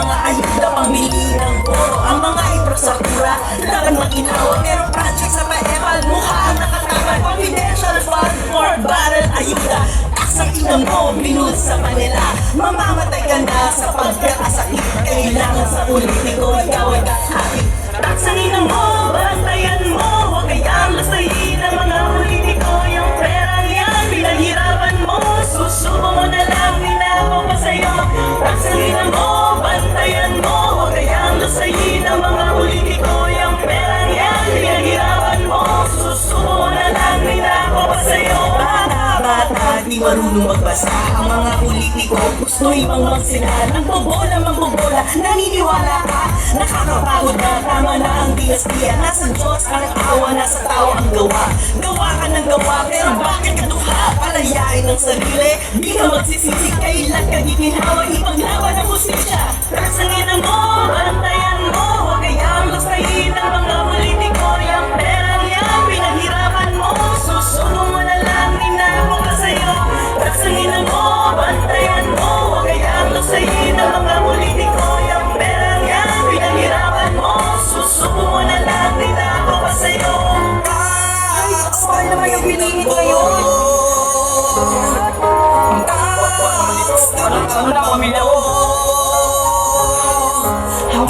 mga ayuda pambili ng boro. Ang mga infrastruktura laban mag-inawa, pero project sa paeral mukha ang nakatakan. Confidential fund for barrel ayuda, taksang ina mo binul sa kanila. Mamamatay ka na sa pagkakasakit, kailangan sa politiko ikaw ay kakapit. Taksang ina mo, bantayan mo, huwag kayang lasayin ang mga politiko. Yung perang yan, pinaghirapan mo, susubo mo na lang, ninako pa sa'yo. Taksang ina mo, bantayan mo, huwag kayang lasayin ang mga politiko. Yung perang yan, pinaghirapan mo, susubo mo na lang, ninako pa sa'yo. Bata, di marunong magbasa ang mga politiko, gusto ibang magsilahan. Magbobola, naniniwala ka, nakakapagod na, tama na ang dinastiya. Nasa Diyos ang awa, nasa tao ang gawa. Gawa ka ng gawa, pero bakit ka dukha? Palayain ng sarili, di ka magsisisi. Kailan ka di ginawa, ipaglaban ang hustisya. Rasangin ang mo, bantayan mo, huwag kayang lasayin ang mga politiko. Yung perang yan, pinaghirapan mo, susunod mo na lang, ninako ka sa'yo. Rasangin ang mo, bantayan mo, huwag kayang lasayin ang mga politiko. Yung perang yan, pinaghirapan mo, susunod mo na lang, ninako ka sa'yo. Ay, asal naman yung pinili kayo. Ano na, pamilya ko? How